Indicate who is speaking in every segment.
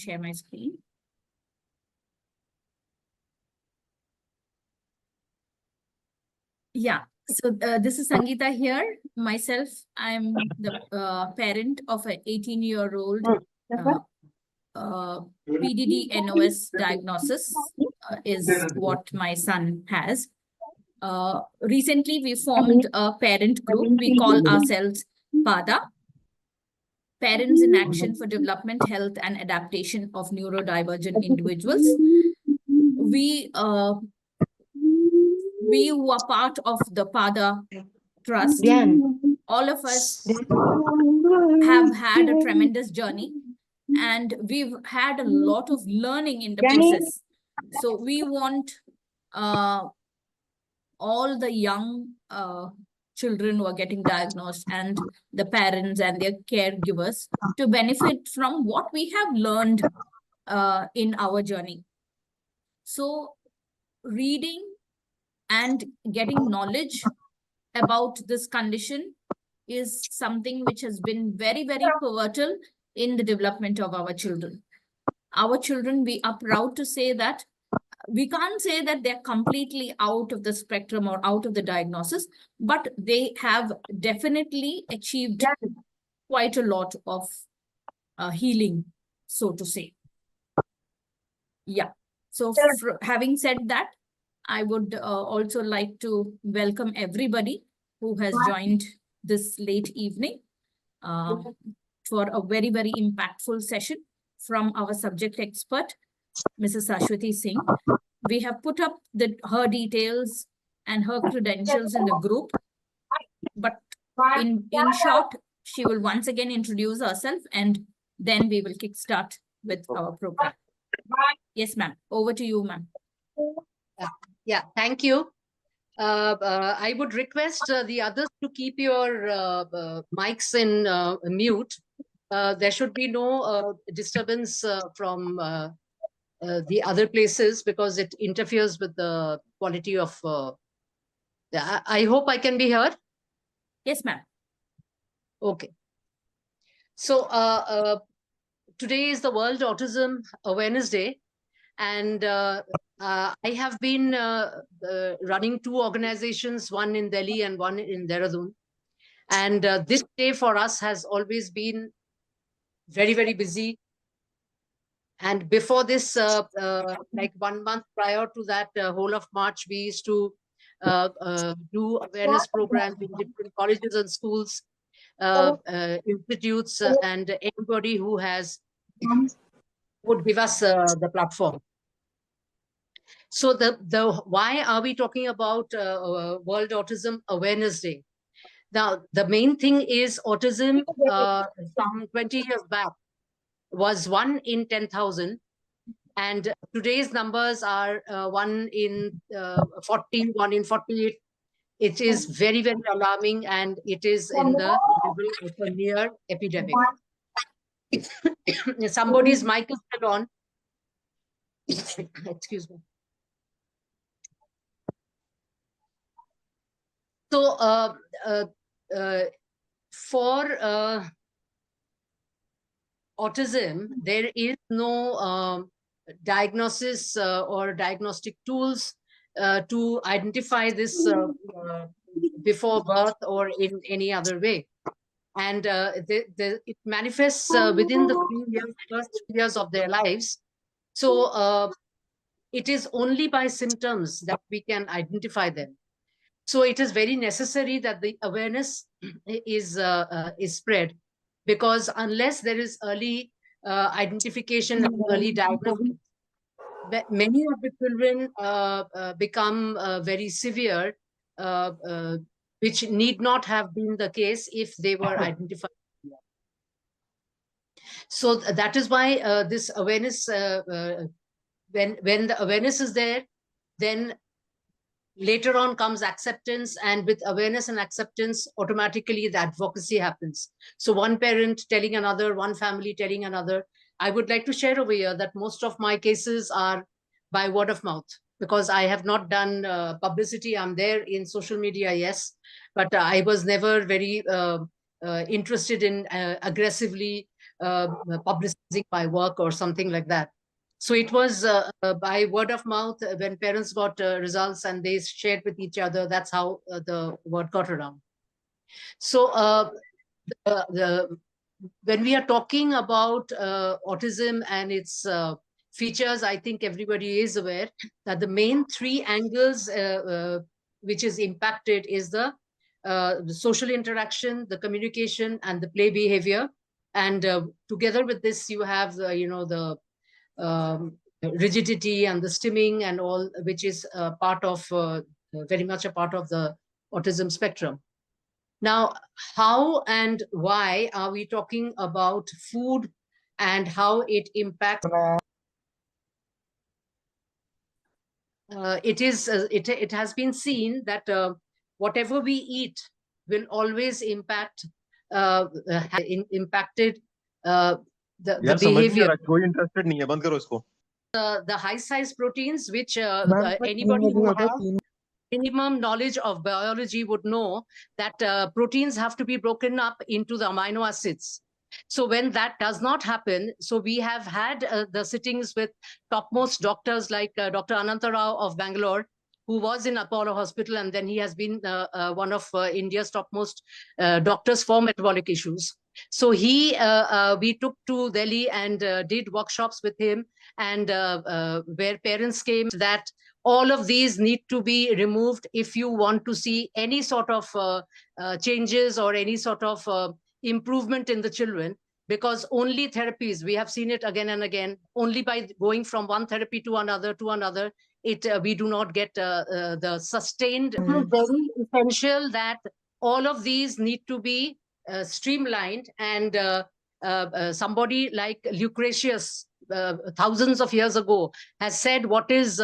Speaker 1: share my screen. Yeah, so this is Sangeeta here. Myself, I'm the parent of an 18-year-old PDD NOS diagnosis is what my son has. Recently, we formed a parent group. We call ourselves PADA, Parents in Action for Development, Health and Adaptation of Neurodivergent Individuals. We who are part of the PADA Trust, all of us have had a tremendous journey and we've had a lot of learning in the process. So we want all the young children who are getting diagnosed and the parents and their caregivers to benefit from what we have learned in our journey. So reading and getting knowledge about this condition is something which has been very, very pivotal in the development of our children. Our children, we are proud to say that we can't say that they're completely out of the spectrum or out of the diagnosis, but they have definitely achieved quite a lot of healing, so to say. Yeah. So having said that, I would also like to welcome everybody who has joined this late evening for a very, very impactful session from our subject expert, Mrs. Saswati Singh. We have put up her details and her credentials in the group, but in short, she will once again introduce herself and then we will kickstart with our program. Yes, ma'am. Over to you, ma'am.
Speaker 2: Yeah, thank you. I would request the others to keep your mics in mute. There should be no disturbance from the other places because it interferes with the quality of... I hope I can be heard.
Speaker 1: Yes, ma'am.
Speaker 2: Okay. So today is the World Autism Awareness Day. And I have been running two organizations, one in Delhi and one in Dehradun. And this day for us has always been very, very busy. And before this, like 1 month prior to that, whole of March, we used to do awareness programs in different colleges and schools, institutes, and anybody who would give us the platform. So why are we talking about World Autism Awareness Day? Now, the main thing is autism some 20 years back was 1 in 10,000. And today's numbers are 1 in 40, 1 in 48. It is very, very alarming and it is in the level of a near epidemic. Somebody's mic is still on. Excuse me. So for autism, there is no diagnosis or diagnostic tools to identify this before birth or in any other way. And it manifests within the first 3 years of their lives. So it is only by symptoms that we can identify them. So it is very necessary that the awareness is spread, because unless there is early identification and early diagnosis, many of the children become very severe, which need not have been the case if they were identified. So that is why this awareness, when the awareness is there, then later on comes acceptance, and with awareness and acceptance, automatically the advocacy happens. So one parent telling another, one family telling another. I would like to share over here that most of my cases are by word of mouth, because I have not done publicity. I'm there in social media, yes, but I was never very interested in aggressively publicizing my work or something like that. So it was by word of mouth when parents got results and they shared with each other. That's how the word got around. So when we are talking about autism and its features, I think everybody is aware that the main three angles which is impacted is the social interaction, the communication, and the play behavior. And together with this, you have the rigidity and the stimming and all, which is part of very much a part of the autism spectrum. Now, how and why are we talking about food and how it impacts? It has been seen that whatever we eat will always impacted the behavior.
Speaker 3: कोई interested नहीं है, बंद करो इसको.
Speaker 2: The high size proteins, which anybody who has minimum knowledge of biology would know that proteins have to be broken up into the amino acids. So when that does not happen, so we have had the sittings with topmost doctors like Dr. Ananta Rao of Bangalore, who was in Apollo Hospital, and then he has been one of India's topmost doctors for metabolic issues. So we took to Delhi and did workshops with him, and where parents came that all of these need to be removed if you want to see any sort of changes or any sort of improvement in the children, because only therapies, we have seen it again and again, only by going from one therapy to another, we do not get the sustained. It is very essential that all of these need to be streamlined, and somebody like Lucretius, thousands of years ago, has said what is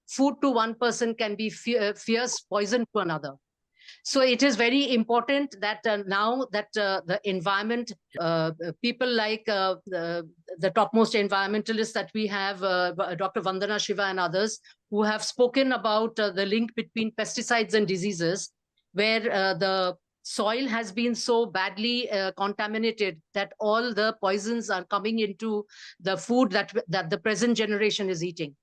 Speaker 2: food to one person can be fierce poison to another. So it is very important that now that the environment, people like the topmost environmentalists that we have, Dr. Vandana Shiva and others, who have spoken about the link between pesticides and diseases, where the soil has been so badly contaminated that all the poisons are coming into the food that the present generation is eating.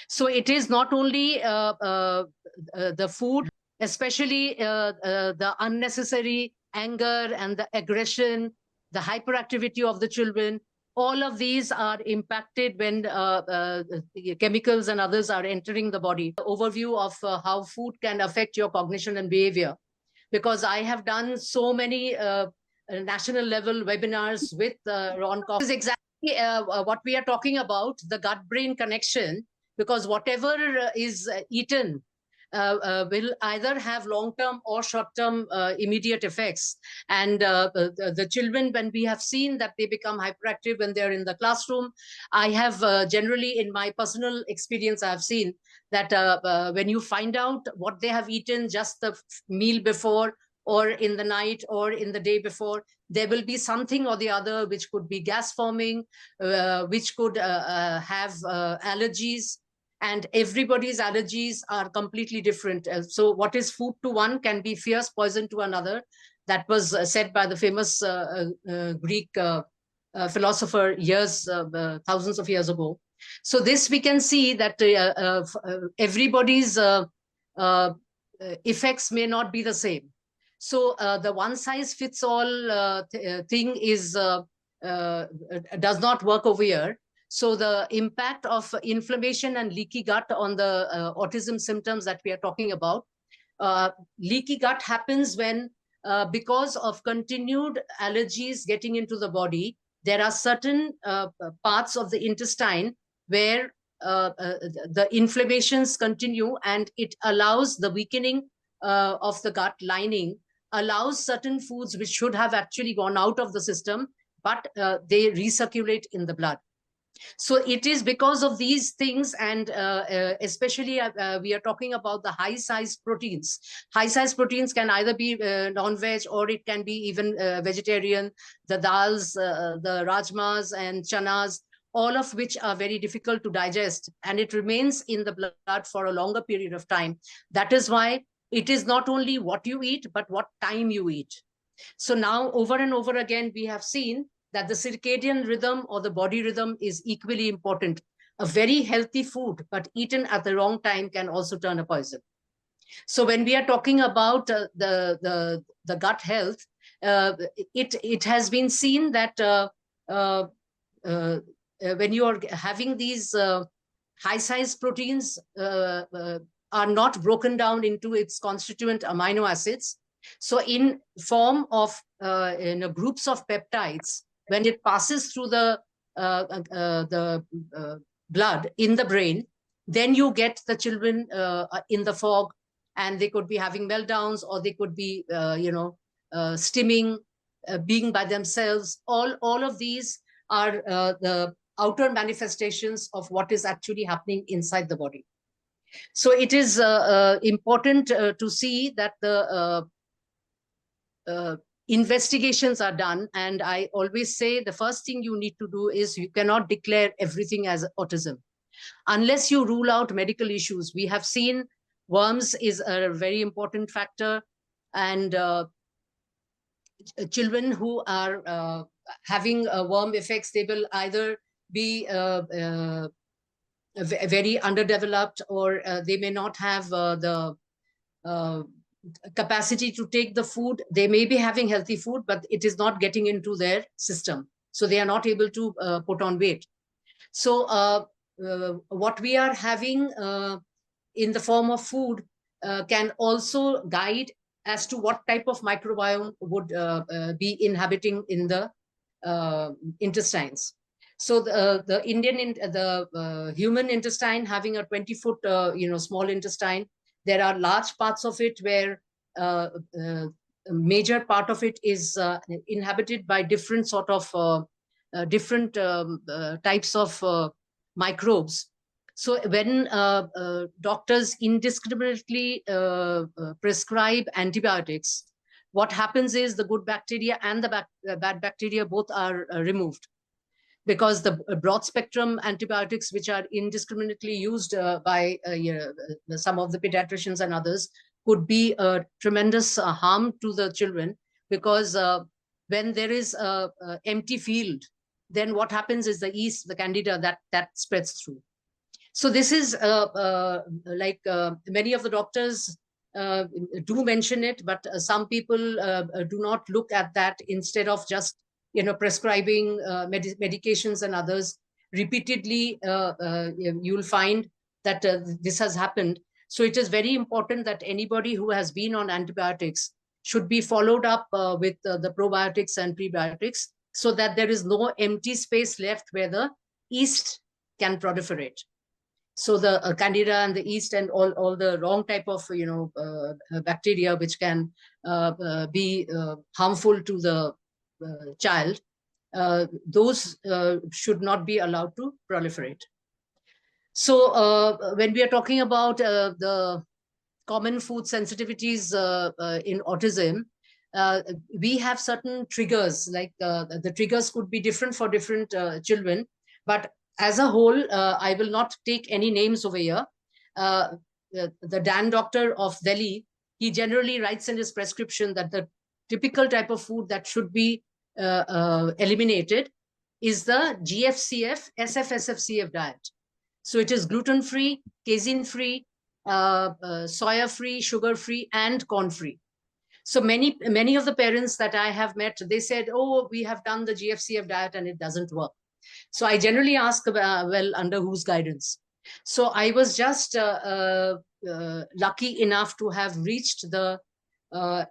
Speaker 2: So it is not only the food, especially the unnecessary anger and the aggression, the hyperactivity of the children. All of these are impacted when chemicals and others are entering the body. Overview of how food can affect your cognition and behavior, because I have done so many national level webinars with Ron Cox. This is exactly what we are talking about, the gut-brain connection, because whatever is eaten will either have long-term or short-term immediate effects. And the children, when we have seen that they become hyperactive when they're in the classroom, I have generally, in my personal experience, I have seen that when you find out what they have eaten just the meal before, or in the night, or in the day before, there will be something or the other which could be gas forming, which could have allergies. And everybody's allergies are completely different. So what is food to one can be fierce poison to another. That was said by the famous Greek philosopher thousands of years ago. So this we can see that everybody's effects may not be the same. So the one size fits all thing does not work over here. So the impact of inflammation and leaky gut on the autism symptoms that we are talking about, leaky gut happens when, because of continued allergies getting into the body, there are certain parts of the intestine where the inflammations continue, and it allows the weakening of the gut lining, allows certain foods which should have actually gone out of the system, but they recirculate in the blood. So it is because of these things, and especially we are talking about the high size proteins. High size proteins can either be non-veg, or it can be even vegetarian, the dals, the rajmas and chanas, all of which are very difficult to digest, and it remains in the blood for a longer period of time. That is why it is not only what you eat, but what time you eat. So now over and over again, we have seen that the circadian rhythm or the body rhythm is equally important. A very healthy food, but eaten at the wrong time, can also turn a poison. So when we are talking about the gut health, it has been seen that when you are having these high size proteins are not broken down into its constituent amino acids. So in form of groups of peptides, when it passes through the blood in the brain, then you get the children in the fog, and they could be having meltdowns, or they could be stimming, being by themselves. All of these are the outer manifestations of what is actually happening inside the body. So it is important to see that the investigations are done. And I always say the first thing you need to do is you cannot declare everything as autism unless you rule out medical issues. We have seen worms is a very important factor, and children who are having worm effects, they will either be very underdeveloped, or they may not have the capacity to take the food. They may be having healthy food, but it is not getting into their system, so they are not able to put on weight. So what we are having in the form of food can also guide as to what type of microbiome would be inhabiting in the intestines. So the human intestine, having a 20-foot small intestine, there are large parts of it where a major part of it is inhabited by different sort of different types of microbes. So when doctors indiscriminately prescribe antibiotics, what happens is the good bacteria and the bad bacteria both are removed, because the broad spectrum antibiotics, which are indiscriminately used by some of the pediatricians and others, could be a tremendous harm to the children, because when there is a empty field, then what happens is the yeast, the candida, that spreads through. So this is like many of the doctors do mention it, but some people do not look at that. Instead of just prescribing medications and others repeatedly, you'll find that this has happened. So it is very important that anybody who has been on antibiotics should be followed up with the probiotics and prebiotics, so that there is no empty space left where the yeast can proliferate. So the candida and the yeast and all the wrong type of bacteria which can be harmful to the child, those should not be allowed to proliferate. So when we are talking about the common food sensitivities in autism, we have certain triggers. Like the triggers could be different for different children, but as a whole, I will not take any names over here. The Dan doctor of Delhi, he generally writes in his prescription that the typical type of food that should be eliminated is the GFCF, SFSFCF diet. So it is gluten-free, casein-free, soya-free, sugar-free, and corn-free. So many of the parents that I have met, they said, oh, we have done the GFCF diet and it doesn't work. So I generally ask, well, under whose guidance? So I was just lucky enough to have reached the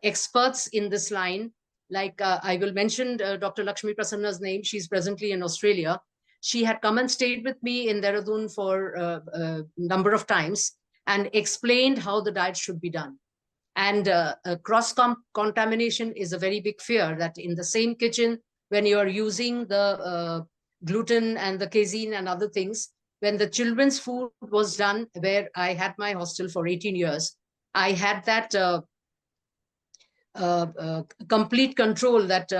Speaker 2: experts in this line. Like I will mention Dr. Lakshmi Prasanna's name. She's presently in Australia. She had come and stayed with me in Dehradun for a number of times and explained how the diet should be done. And cross-contamination is a very big fear, that in the same kitchen, when you're using the gluten and the casein and other things, when the children's food was done, where I had my hostel for 18 years, I had that complete control that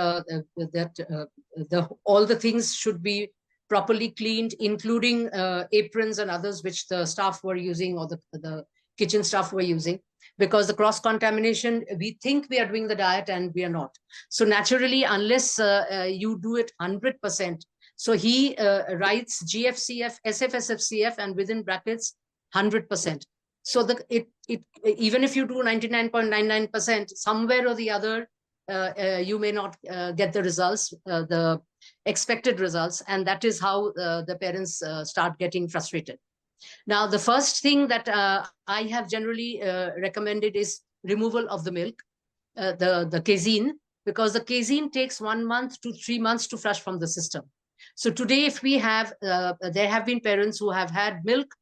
Speaker 2: all the things should be properly cleaned, including aprons and others which the staff were using, or the kitchen staff were using. because the cross-contamination, we think we are doing the diet and we are not. So naturally, unless you do it 100%, so he writes GFCF, SFSFCF, and within brackets, 100%. So even if you do 99.99%, somewhere or the other, you may not get the results, the expected results. And that is how the parents start getting frustrated. Now, the first thing that I have generally recommended is removal of the milk, the casein, because the casein takes 1 month to 3 months to flush from the system. So today, if we have, there have been parents who have had milk,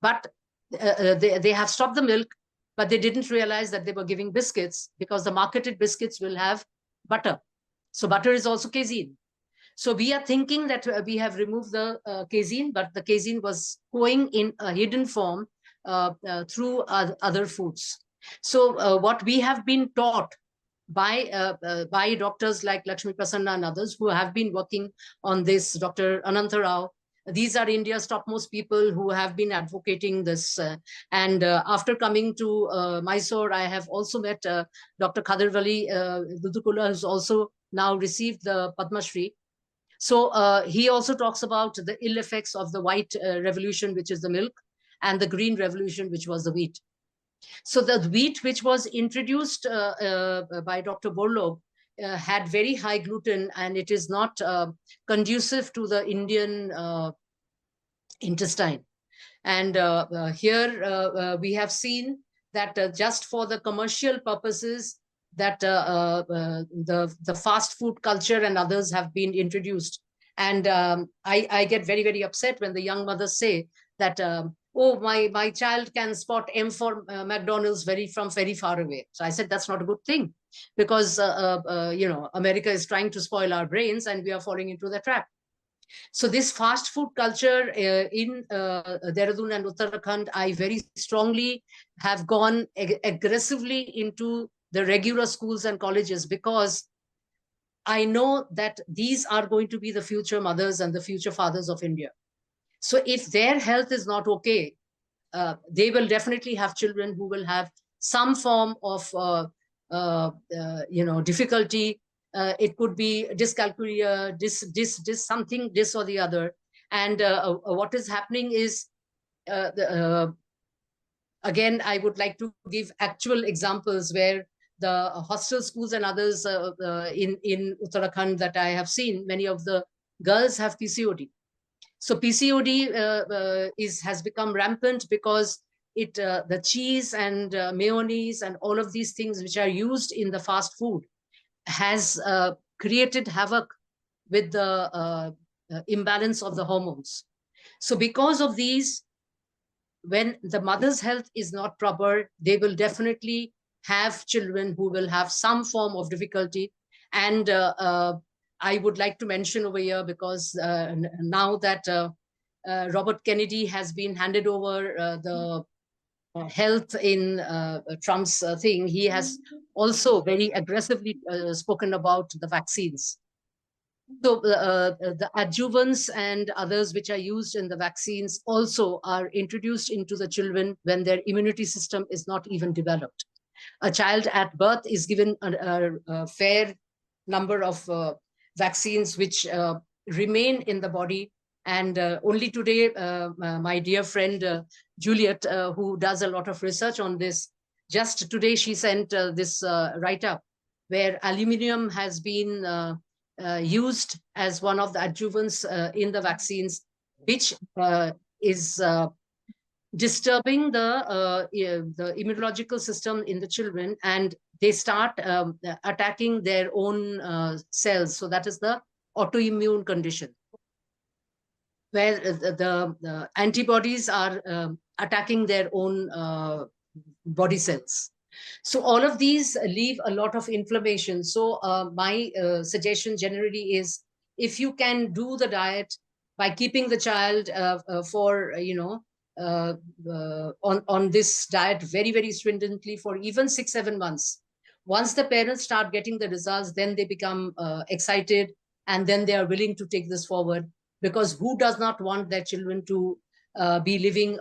Speaker 2: but they have stopped the milk, but they didn't realize that they were giving biscuits, because the marketed biscuits will have butter. So butter is also casein. So we are thinking that we have removed the casein, but the casein was going in a hidden form through other foods. So what we have been taught by doctors like Lakshmi Prasanna and others who have been working on this, Dr. Ananta Rao, these are India's topmost people who have been advocating this. And after coming to Mysore, I have also met Dr. Khadirwali Dudukula, who's also now received the Padma Shri. So he also talks about the ill effects of the white revolution, which is the milk, and the green revolution, which was the wheat. So the wheat, which was introduced by Dr. Borlaug, had very high gluten, and it is not conducive to the Indian intestine. And here we have seen that just for the commercial purposes, that the fast food culture and others have been introduced. And I get very, very upset when the young mothers say that, oh, my child can spot M for McDonald's from very far away. So I said, that's not a good thing, because, America is trying to spoil our brains and we are falling into the trap. So this fast food culture in Dehradun and Uttarakhand, I very strongly have gone aggressively into the regular schools and colleges, because I know that these are going to be the future mothers and the future fathers of India. So if their health is not okay, they will definitely have children who will have some form of difficulty. It could be dyscalculia, something, this or the other. And what is happening is, again, I would like to give actual examples where the hostel schools and others in Uttarakhand that I have seen, many of the girls have PCOD. So PCOD has become rampant because the cheese and mayonnaise and all of these things which are used in the fast food has created havoc with the imbalance of the hormones. So because of these, when the mother's health is not proper, they will definitely have children who will have some form of difficulty. And I would like to mention over here, because now that Robert Kennedy has been handed over the health in Trump's thing, he has also very aggressively spoken about the vaccines. So the adjuvants and others which are used in the vaccines also are introduced into the children when their immunity system is not even developed. A child at birth is given a fair number of vaccines which remain in the body. And only today, my dear friend Juliet, who does a lot of research on this, just today she sent this write-up where aluminium has been used as one of the adjuvants in the vaccines, which is disturbing the immunological system in the children, and they start attacking their own cells. So that is the autoimmune condition, where the antibodies are attacking their own body cells. So all of these leave a lot of inflammation. So my suggestion generally is, if you can do the diet by keeping the child for, on this diet very, very stringently for even 6-7 months. Once the parents start getting the results, then they become excited, and then they are willing to take this forward, because who does not want their children to be living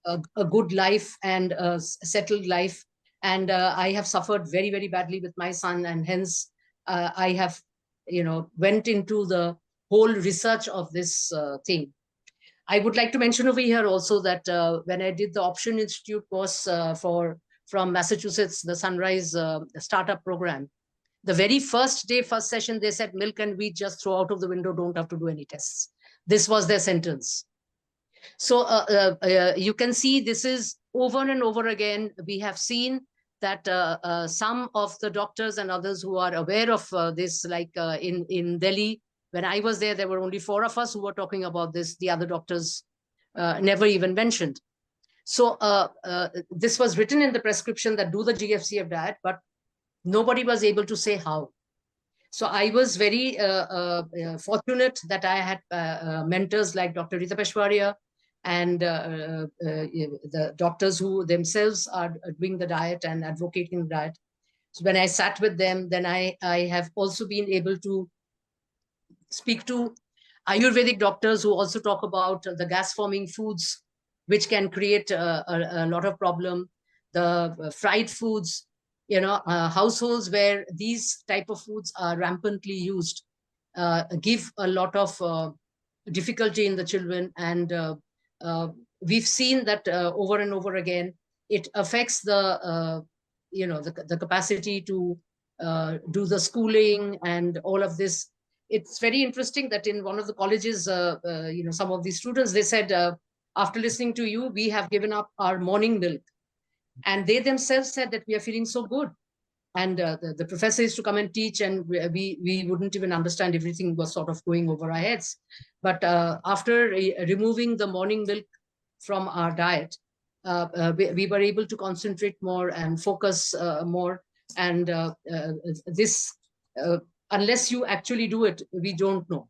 Speaker 2: a good life and a settled life. And I have suffered very, very badly with my son, and hence I have, went into the whole research of this thing. I would like to mention over here also that when I did the Option Institute course from Massachusetts, the Sunrise startup program, the very first day, first session, they said milk and wheat just throw out of the window, don't have to do any tests. This was their sentence. So you can see this is over and over again. We have seen that some of the doctors and others who are aware of this, like in Delhi, when I was there were only 4 of us who were talking about this. The other doctors never even mentioned. So this was written in the prescription that do the GFCF diet, but nobody was able to say how. So I was very fortunate that I had mentors like Dr. Rita Peshwaria and the doctors who themselves are doing the diet and advocating the diet. So when I sat with them, then I have also been able to speak to Ayurvedic doctors who also talk about the gas-forming foods, which can create a lot of problem. The fried foods, households where these type of foods are rampantly used give a lot of difficulty in the children. And we've seen that over and over again, it affects the capacity to do the schooling and all of this. It's very interesting that in one of the colleges, some of these students, they said, after listening to you, we have given up our morning milk. And they themselves said that we are feeling so good. And the professor used to come and teach, and we wouldn't even understand. Everything was sort of going over our heads. But after removing the morning milk from our diet, we were able to concentrate more and focus more. And this, unless you actually do it, we don't know.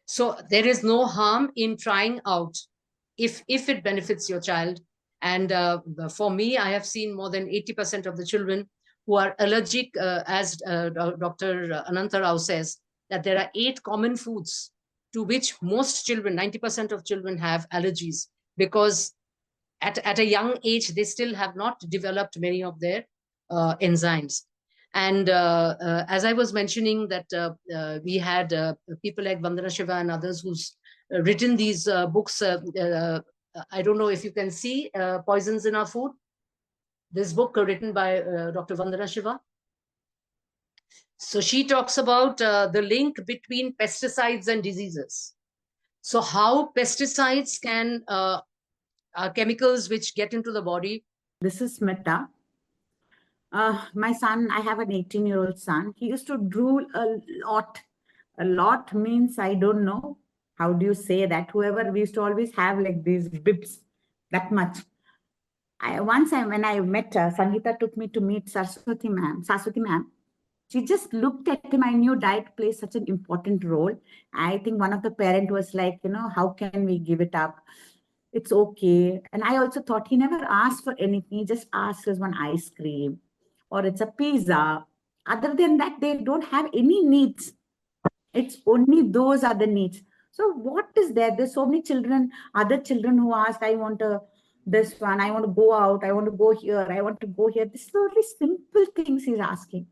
Speaker 2: So there is no harm in trying out if it benefits your child. And for me, I have seen more than 80% of the children who are allergic, as Dr. Ananta Rao says, that there are 8 common foods to which most children, 90% of children, have allergies, because at a young age, they still have not developed many of their enzymes. And as I was mentioning that we had people like Vandana Shiva and others who's written these books. I don't know if you can see Poisons in Our Food. This book written by Dr. Vandana Shiva. So she talks about the link between pesticides and diseases. So how pesticides can, chemicals which get into the body.
Speaker 4: This is Smita. My son, I have an 18-year-old son. He used to drool a lot. A lot means, I don't know. How do you say that? Whoever, we used to always have like these bibs, that much. When I met Sangeeta took me to meet Saswati ma'am. She just looked at him. I knew diet plays such an important role. I think one of the parent was like, how can we give it up? It's okay. And I also thought he never asked for anything. He just asked us one ice cream or it's a pizza. Other than that, they don't have any needs. It's only those are the needs. So what is there? There's so many children, other children who ask, I want this one, I want to go out, I want to go here, I want to go here. This is only simple things he's asking.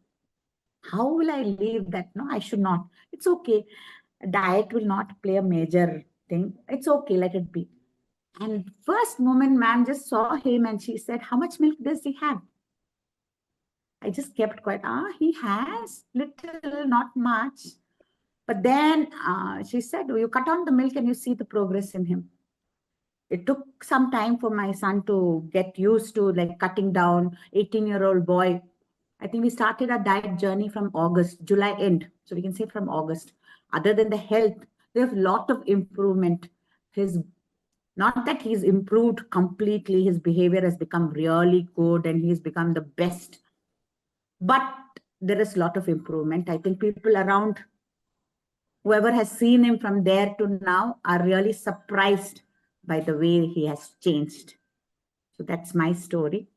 Speaker 4: How will I leave that? No, I should not. It's okay. Diet will not play a major thing. It's okay, let it be. And first moment, ma'am just saw him and she said, how much milk does he have? I just kept quiet. He has little, not much. But then she said, you cut on the milk and you see the progress in him. It took some time for my son to get used to like cutting down. 18-year-old boy. I think we started our diet journey from August, July end. So we can say from August. Other than the health, there's a lot of improvement. Not that he's improved completely. His behavior has become really good and he's become the best. But there is a lot of improvement. I think people around, whoever has seen him from there to now, are really surprised by the way he has changed. So that's my story.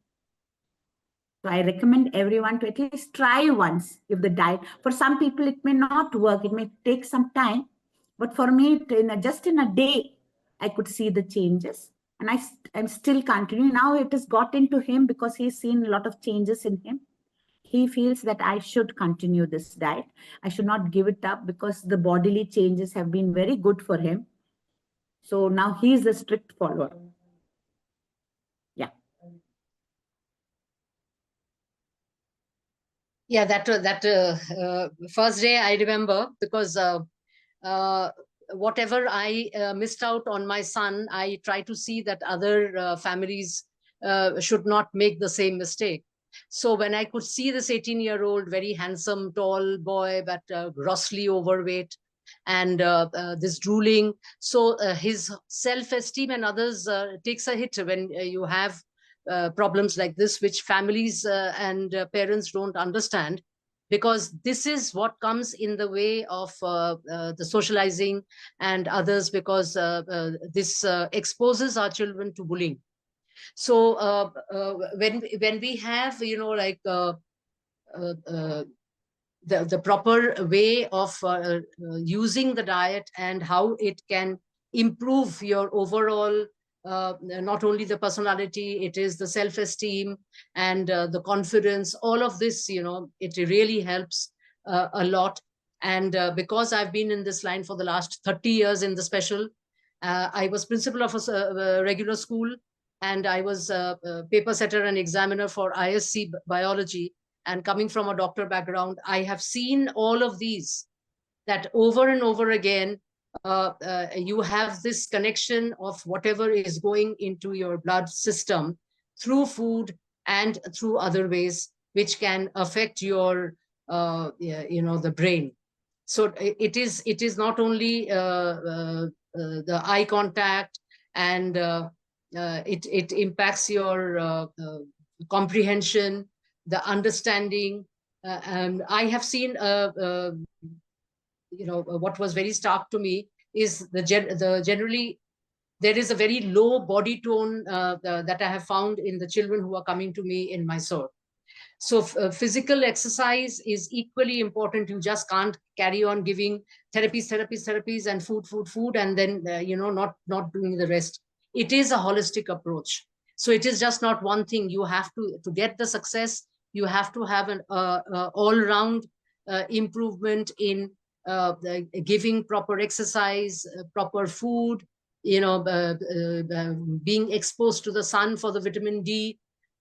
Speaker 4: So I recommend everyone to at least try once. If the diet, for some people, it may not work. It may take some time. But for me, just in a day, I could see the changes. And I'm still continuing. Now it has got into him because he's seen a lot of changes in him. He feels that I should continue this diet. I should not give it up because the bodily changes have been very good for him. So now he is a strict follower. Yeah.
Speaker 2: Yeah, that first day I remember, because whatever I missed out on my son, I try to see that other families should not make the same mistake. So when I could see this 18-year-old, very handsome, tall boy, but grossly overweight, and this drooling, so his self-esteem and others takes a hit when you have problems like this, which families and parents don't understand, because this is what comes in the way of the socializing and others, because this exposes our children to bullying. So when we have, like the proper way of using the diet, and how it can improve your overall, not only the personality, it is the self-esteem and the confidence, all of this, it really helps a lot. And because I've been in this line for the last 30 years in the special, I was principal of a regular school, and I was a paper setter and examiner for ISC biology. And coming from a doctor background, I have seen all of these, that over and over again, you have this connection of whatever is going into your blood system through food and through other ways, which can affect your, the brain. So it is not only the eye contact, and it impacts your comprehension, the understanding. And I have seen, what was very stark to me is the generally there is a very low body tone that I have found in the children who are coming to me in my SOR. So physical exercise is equally important. You just can't carry on giving therapies, and food, and then not doing the rest. It is a holistic approach. So it is just not one thing. You have to get the success. You have to have an all-round improvement in giving proper exercise, proper food, being exposed to the sun for the vitamin D,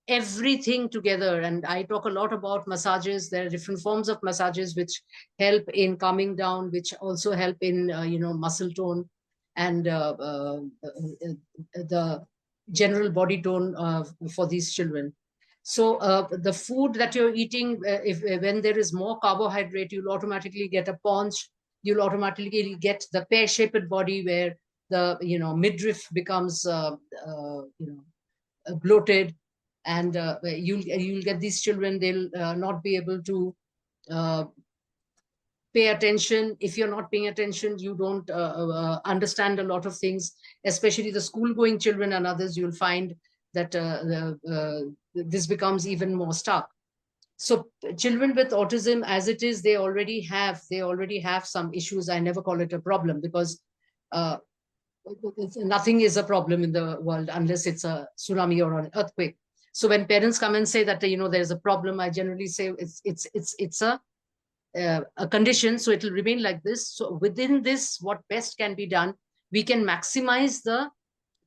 Speaker 2: everything together. And I talk a lot about massages. There are different forms of massages which help in calming down, which also help in muscle tone, and the general body tone for these children. So the food that you're eating, if when there is more carbohydrate, you'll automatically get a paunch. You'll automatically get the pear-shaped body, where the midriff becomes bloated, and you'll get these children. They'll not be able to pay attention. If you're not paying attention, you don't understand a lot of things, especially the school-going children and others. You'll find that this becomes even more stark. So children with autism, as it is, they already have some issues. I never call it a problem, because nothing is a problem in the world unless it's a tsunami or an earthquake. So when parents come and say that there's a problem, I generally say it's a condition, so it will remain like this. So within this, what best can be done, we can maximize the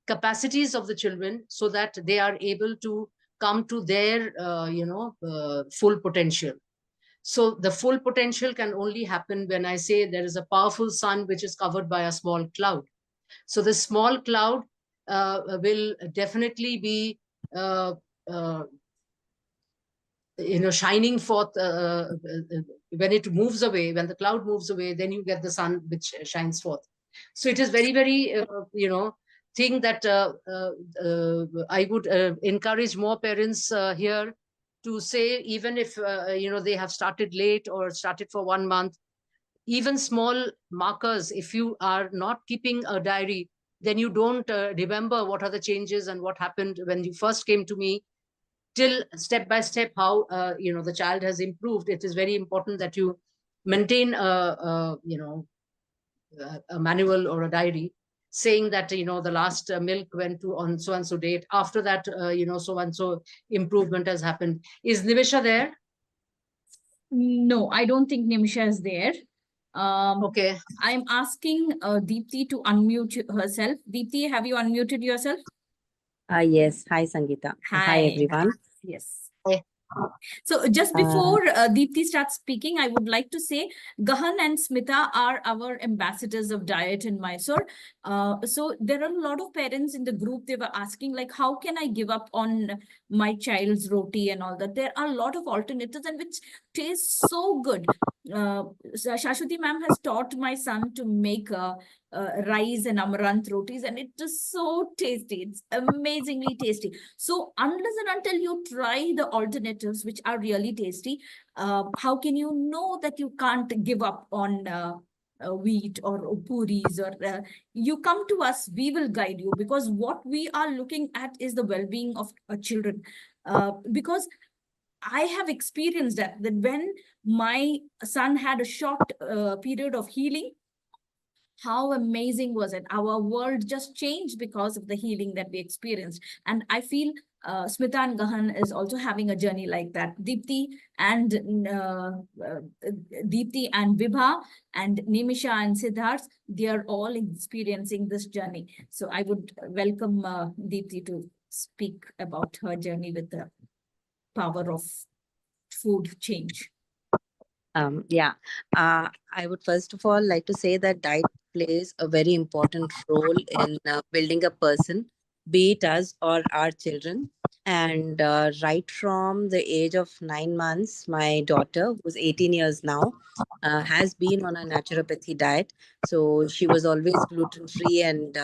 Speaker 2: capacities of the children so that they are able to come to their full potential. So the full potential can only happen when I say there is a powerful sun which is covered by a small cloud. So the small cloud will definitely be shining forth. When it moves away, when the cloud moves away, then you get the sun which shines forth. So it is very, very thing that I would encourage more parents here to say, even if they have started late or started for 1 month, even small markers. If you are not keeping a diary, then you don't remember what are the changes and what happened when you first came to me, till step by step how the child has improved. It is very important that you maintain a manual or a diary. saying that, the last milk went to on so and so date. After that, so and so improvement has happened. Is Nimisha there?
Speaker 1: No, I don't think Nimisha is there.
Speaker 2: Okay.
Speaker 1: I'm asking Deepti to unmute herself. Deepti, have you unmuted yourself?
Speaker 5: Yes. Hi, Sangeeta. Hi, everyone.
Speaker 1: Yes.
Speaker 2: Hi.
Speaker 1: So just
Speaker 5: Uh,
Speaker 1: before Deepti starts speaking, I would like to say Gahan and Smita are our ambassadors of diet in Mysore. So there are a lot of parents in the group, they were asking like, how can I give up on my child's roti and all that? There are a lot of alternatives and which taste so good. Saswati ma'am has taught my son to make rice and amaranth rotis, and it is so tasty. It's amazingly tasty. So unless and until you try the alternatives, which are really tasty, how can you know that you can't give up on wheat or puris? Or you come to us, we will guide you, because what we are looking at is the well-being of children. Because I have experienced that when my son had a short period of healing, how amazing was it? Our world just changed because of the healing that we experienced. And I feel Smita and Gahan is also having a journey like that. Deepti and Vibha and Nimisha and Siddharth, they are all experiencing this journey. So I would welcome Deepti to speak about her journey with the power of food change.
Speaker 5: Yeah. I would first of all like to say that diet plays a very important role in building a person, be it us or our children. And right from the age of 9 months, my daughter, who's 18 years now, has been on a naturopathy diet. So she was always gluten free and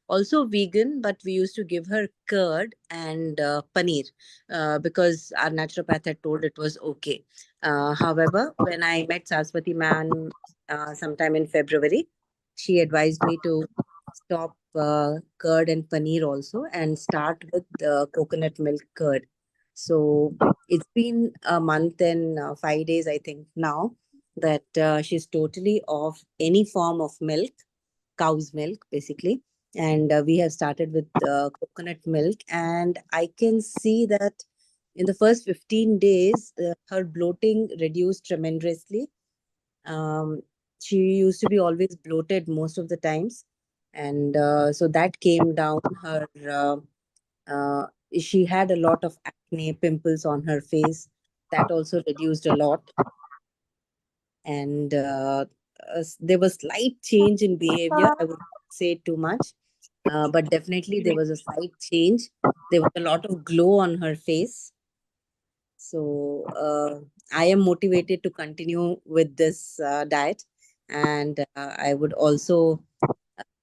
Speaker 5: also vegan, but we used to give her curd and paneer because our naturopath had told it was okay. However, when I met Saswati man sometime in February, she advised me to stop curd and paneer also and start with coconut milk curd. So it's been a month and 5 days, I think, now that she's totally off any form of milk, cow's milk, basically. And we have started with coconut milk. And I can see that in the first 15 days, her bloating reduced tremendously. Um, she used to be always bloated most of the times. And so that came down. Uh, she had a lot of acne, pimples on her face. That also reduced a lot. And there was slight change in behavior. I would not say too much, but definitely there was a slight change. There was a lot of glow on her face. So I am motivated to continue with this diet, and I would also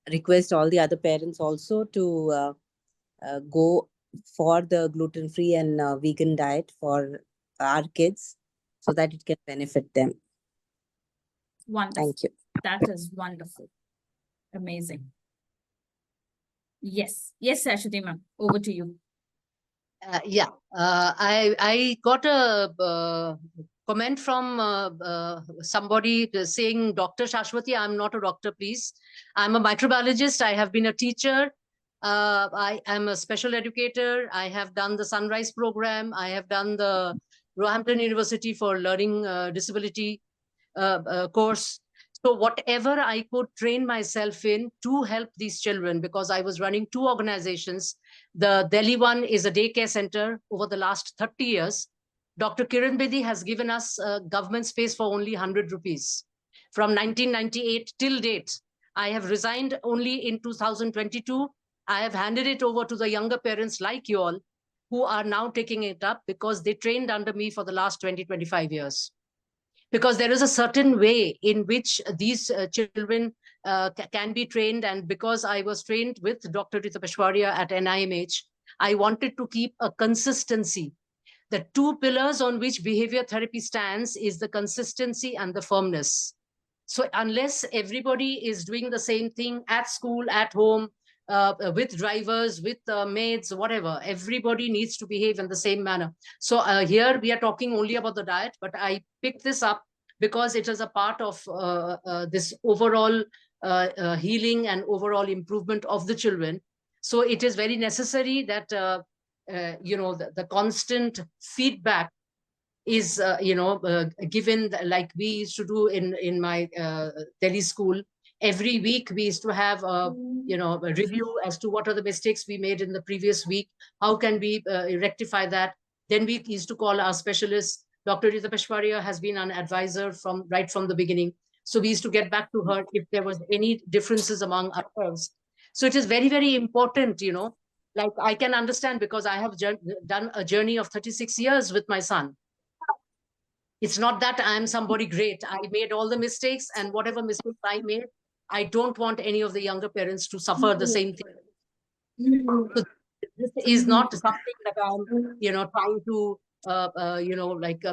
Speaker 5: request all the other parents also to go for the gluten-free and vegan diet for our kids, so that it can benefit them.
Speaker 1: Wonderful.
Speaker 5: Thank you.
Speaker 1: That is wonderful. Amazing. Yes. Yes, Saswati ma'am, over to you.
Speaker 2: Yeah, I got a comment from somebody saying, Dr. Saswati, I'm not a doctor, please. I'm a microbiologist. I have been a teacher. I am a special educator. I have done the Sunrise program. I have done the Roehampton University for Learning Disability course. So whatever I could train myself in to help these children, because I was running two organizations. The Delhi one is a daycare center. Over the last 30 years, Dr. Kiran Bedi has given us government space for only 100 rupees. From 1998 till date, I have resigned only in 2022. I have handed it over to the younger parents like you all, who are now taking it up because they trained under me for the last 20-25 years. Because there is a certain way in which these children can be trained. And because I was trained with Dr. Rita Peshwaria at NIMH, I wanted to keep a consistency. The two pillars on which behavior therapy stands is the consistency and the firmness. So unless everybody is doing the same thing at school, at home, with drivers, with maids, whatever, everybody needs to behave in the same manner. So here we are talking only about the diet, but I picked this up because it is a part of this overall healing and overall improvement of the children. So it is very necessary that the constant feedback is given, like we used to do in my Delhi school. Every week we used to have a review as to what are the mistakes we made in the previous week, how can we rectify that. Then we used to call our specialists. Dr. Rita Peshwaria has been an advisor right from the beginning, so we used to get back to her if there was any differences among ourselves. So it is very, very important, like I can understand, because I have done a journey of 36 years with my son. It's not that I'm somebody great. I made all the mistakes, and whatever mistakes I made, I don't want any of the younger parents to suffer the same thing. So this is not something that I'm, trying to,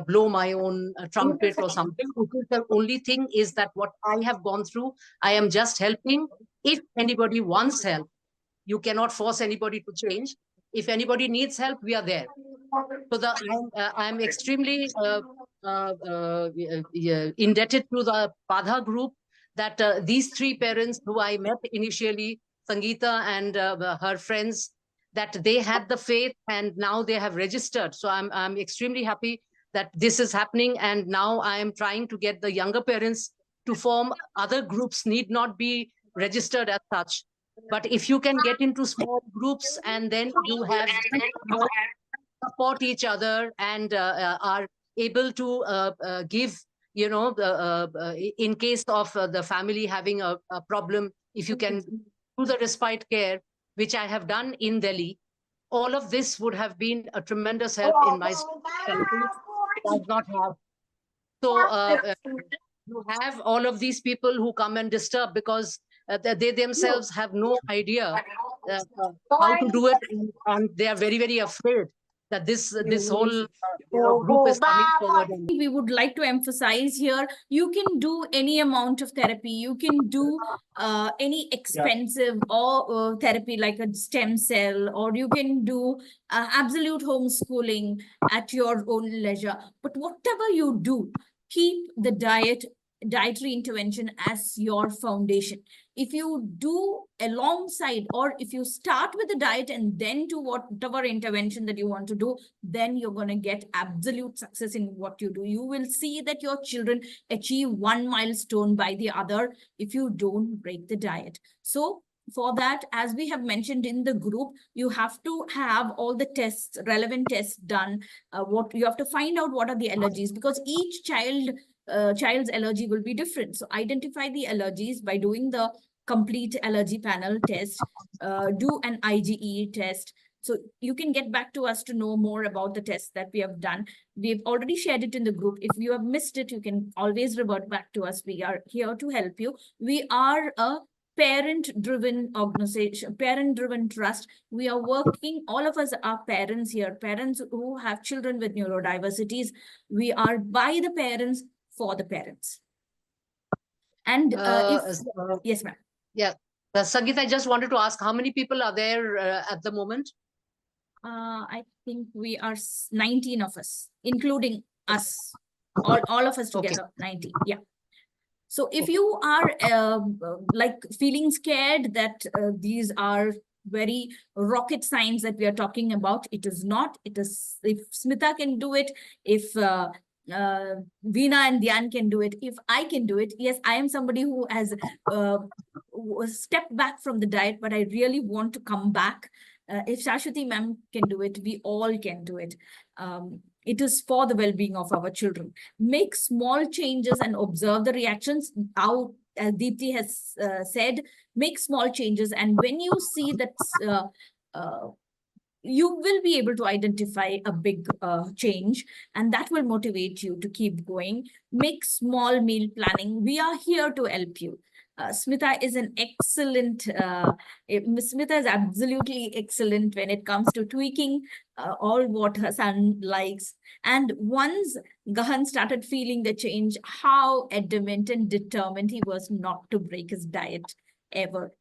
Speaker 2: blow my own trumpet or something. The only thing is that what I have gone through, I am just helping. If anybody wants help, you cannot force anybody to change. If anybody needs help, we are there. So I'm extremely indebted to the Padha group, that these three parents who I met initially, Sangeeta and her friends, that they had the faith and now they have registered. So I'm extremely happy that this is happening. And now I am trying to get the younger parents to form other groups, need not be registered as such. But if you can get into small groups and then you have support each other and are able to give, in case of the family having a problem, if you can do the respite care, which I have done in Delhi, all of this would have been a tremendous help in my country. Does not have. So you have all of these people who come and disturb because they themselves have no idea how to do it, and they are very, very afraid that this whole group is coming forward.
Speaker 1: We would like to emphasize here, you can do any amount of therapy. You can do any expensive or therapy like a stem cell, or you can do absolute homeschooling at your own leisure. But whatever you do, keep the dietary intervention as your foundation. If you do alongside, or if you start with the diet and then do whatever intervention that you want to do, then you're going to get absolute success in what you do. You will see that your children achieve one milestone by the other if you don't break the diet. So for that, as we have mentioned in the group, you have to have all the tests, relevant tests done. What you have to find out what are the allergies, because each child's allergy will be different. So identify the allergies by doing the complete allergy panel test, do an IgE test. So you can get back to us to know more about the tests that we have done. We've already shared it in the group. If you have missed it, you can always revert back to us. We are here to help you. We are a parent-driven organization, parent-driven trust. We are working, all of us are parents here, parents who have children with neurodiversities. We are by the parents, for the parents. And yes, ma'am.
Speaker 2: Yeah. Sangeeta, I just wanted to ask, how many people are there at the moment?
Speaker 1: I think we are 19 of us, including us, all of us together, okay. 90, yeah. So if you are like feeling scared that these are very rocket science that we are talking about, it is not. It is, if Smita can do it, if Veena and Dhyan can do it, if I can do it, yes, I am somebody who has stepped back from the diet, but I really want to come back. If Saswati ma'am can do it, we all can do it. It is for the well-being of our children. Make small changes and observe the reactions. How Deepti has said, make small changes. And when you see that you will be able to identify a big change, and that will motivate you to keep going. Make small meal planning. We are here to help you. Smita is an excellent, Smita is absolutely excellent when it comes to tweaking all what her son likes. And once Gahan started feeling the change, how adamant and determined he was not to break his diet ever.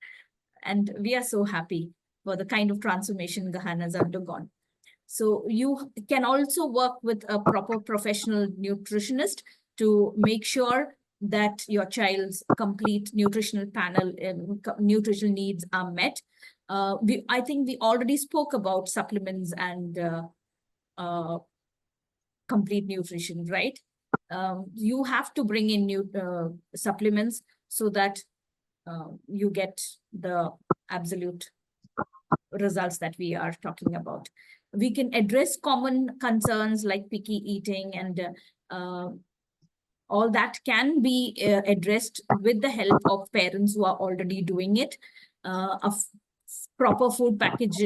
Speaker 1: And we are so happy for the kind of transformation Gahan has undergone. So you can also work with a proper professional nutritionist to make sure that your child's complete nutritional panel and nutritional needs are met. I think we already spoke about supplements and complete nutrition, right? You have to bring in new supplements so that you get the absolute results that we are talking about. We can address common concerns like picky eating, and all that can be addressed with the help of parents who are already doing it. Of proper food package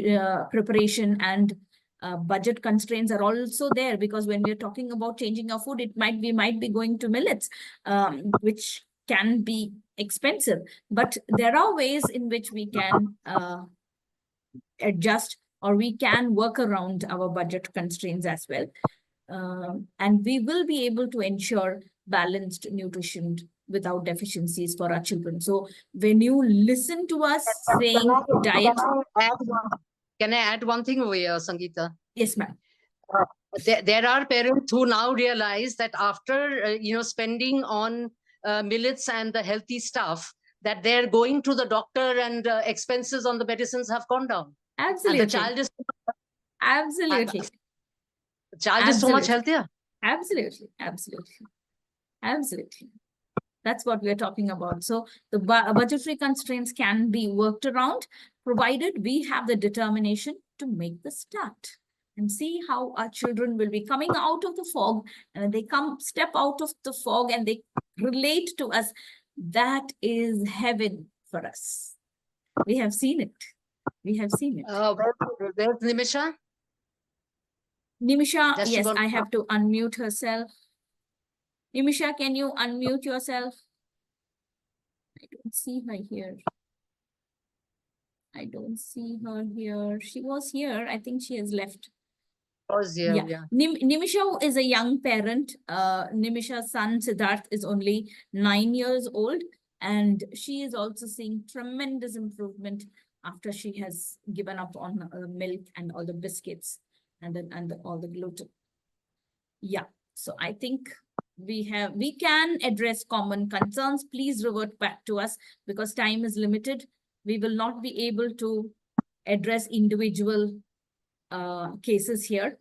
Speaker 1: preparation and budget constraints are also there, because when we're talking about changing our food, we might be going to millets, which can be expensive, but there are ways in which we can adjust, or we can work around our budget constraints as well. And we will be able to ensure balanced nutrition without deficiencies for our children. So when you listen to us saying diet.
Speaker 2: Can I add one thing over here, Sangeeta?
Speaker 1: Yes, ma'am.
Speaker 2: There are parents who now realize that after spending on millets and the healthy stuff, that they're going to the doctor and expenses on the medicines have gone down.
Speaker 1: Absolutely.
Speaker 2: And the child is
Speaker 1: absolutely.
Speaker 2: The child is so much healthier.
Speaker 1: Absolutely. That's what we're talking about. So the budgetary constraints can be worked around, provided we have the determination to make the start and see how our children will be coming out of the fog, and they step out of the fog and they relate to us. That is heaven for us. We have seen it. Where's Nimisha? Nimisha, yes, I have to unmute herself. Nimisha, can you unmute yourself? I don't see her here. She was here. I think she has left. Yeah. Nimisha is a young parent. Nimisha's son Siddharth is only 9 years old, and she is also seeing tremendous improvement after she has given up on milk and all the biscuits and all the gluten. Yeah, so I think we can address common concerns. Please revert back to us, because time is limited. We will not be able to address individual cases here.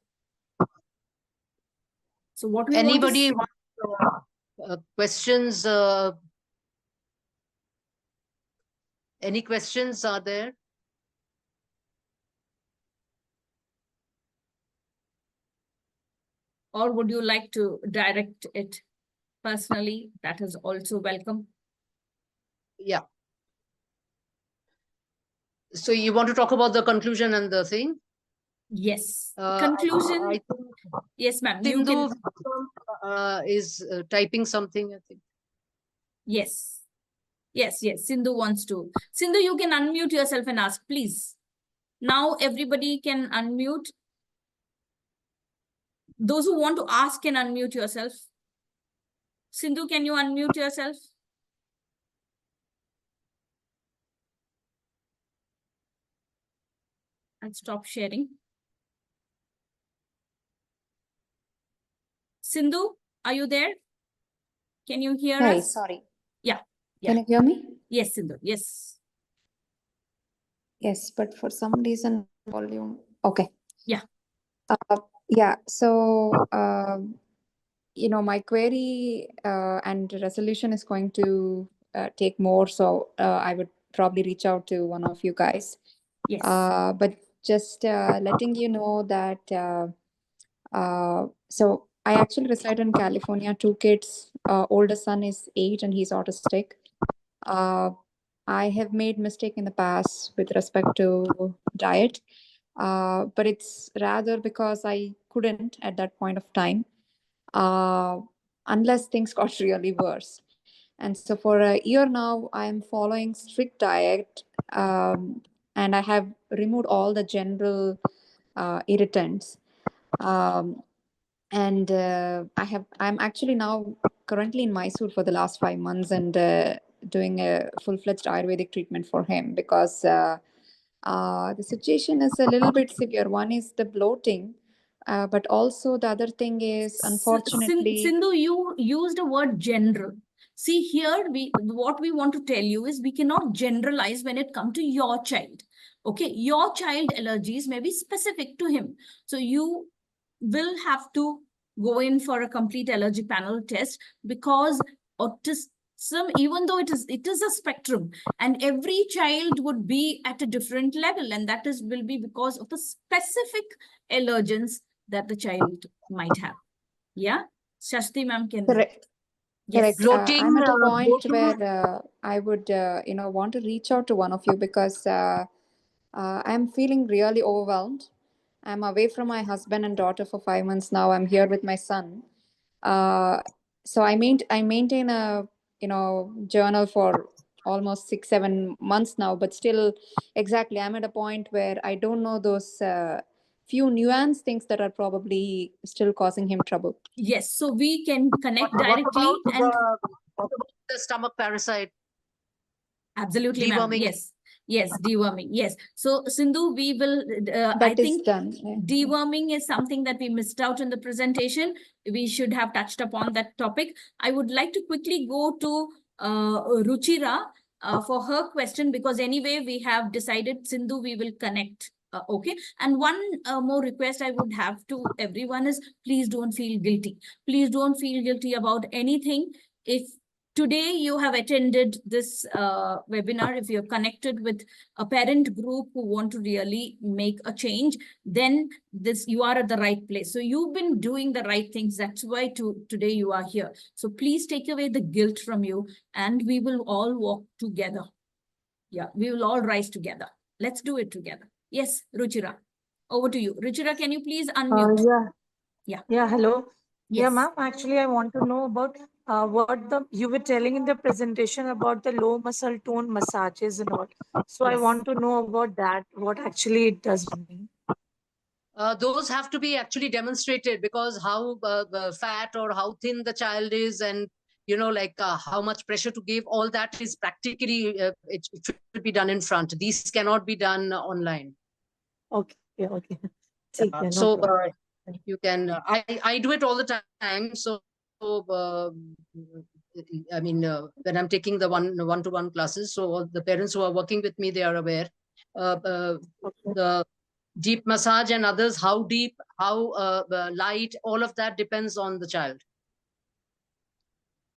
Speaker 1: So what we
Speaker 2: anybody want questions? Any questions are there?
Speaker 1: Or would you like to direct it personally? That is also welcome.
Speaker 2: Yeah. So you want to talk about the conclusion and the thing?
Speaker 1: Yes. Conclusion. Yes, ma'am.
Speaker 2: Sindhu is typing something, I think.
Speaker 1: Yes. Sindhu wants to. Sindhu, you can unmute yourself and ask, please. Now everybody can unmute. Those who want to ask can unmute yourself. Sindhu, can you unmute yourself? And stop sharing. Sindhu, are you there? Can you hear us?
Speaker 6: Sorry.
Speaker 1: Yeah.
Speaker 6: Can you hear me?
Speaker 1: Yes, Sindhu. Yes.
Speaker 6: Yes, but for some reason, volume. Okay.
Speaker 1: Yeah.
Speaker 6: Yeah. So, my query and resolution is going to take more. So I would probably reach out to one of you guys.
Speaker 1: Yes.
Speaker 6: But just letting you know that, so I actually reside in California, 2 kids. Oldest son is 8 and he's autistic. I have made mistake in the past with respect to diet, but it's rather because I couldn't at that point of time, unless things got really worse. And so for a year now, I'm following strict diet, and I have removed all the general irritants. And I'm actually now currently in Mysore for the last 5 months and doing a full-fledged Ayurvedic treatment for him, because the situation is a little bit severe. One is the bloating, but also the other thing is, unfortunately...
Speaker 1: Sindhu, you used the word general. See, here what we want to tell you is we cannot generalize when it comes to your child. Okay, your child allergies may be specific to him. So you will have to go in for a complete allergy panel test, because autism, even though it is a spectrum, and every child would be at a different level, and that will be because of the specific allergens that the child might have. Yeah, Shashti ma'am can.
Speaker 6: Correct.
Speaker 1: Yes.
Speaker 6: Correct. I'm at a point
Speaker 2: bloating,
Speaker 6: where I would, want to reach out to one of you because I'm feeling really overwhelmed. I'm away from my husband and daughter for 5 months now. I'm here with my son. So I maintain a journal for almost 6-7 months now, but still, exactly, I'm at a point where I don't know those few nuance things that are probably still causing him trouble.
Speaker 1: Yes, so we can connect
Speaker 2: what
Speaker 1: directly
Speaker 2: about
Speaker 1: and
Speaker 2: the stomach parasite?
Speaker 1: absolutely, ma'am.
Speaker 2: Deworming.
Speaker 1: Yes, deworming. Yes. So, Sindhu, we will. I
Speaker 6: That is
Speaker 1: think
Speaker 6: done. Yeah.
Speaker 1: deworming is something that we missed out in the presentation. We should have touched upon that topic. I would like to quickly go to Ruchira for her question, because anyway we have decided, Sindhu, we will connect. Okay. And one more request I would have to everyone is, please don't feel guilty. Please don't feel guilty about anything. If today you have attended this webinar, if you're connected with a parent group who want to really make a change, then you are at the right place. So you've been doing the right things. That's why today you are here. So please take away the guilt from you, and we will all walk together. Yeah, we will all rise together. Let's do it together. Yes, Ruchira, over to you. Ruchira, can you please unmute?
Speaker 7: Yeah, hello. Yeah,
Speaker 1: Yes.
Speaker 7: ma'am. Actually, I want to know about what you were telling in the presentation about the low muscle tone massages and all. So I
Speaker 1: Yes.
Speaker 7: want to know about that, what actually it does for me.
Speaker 2: Those have to be actually demonstrated, because how fat or how thin the child is, and how much pressure to give, all that is practically it should be done in front. These cannot be done online.
Speaker 7: Okay, okay. Take care, no
Speaker 2: So
Speaker 7: problem.
Speaker 2: you can I do it all the time. So I mean, when I'm taking the one-to-one classes, so all the parents who are working with me, they are aware.
Speaker 7: Okay.
Speaker 2: The deep massage and others, how deep, how light, all of that depends on the child.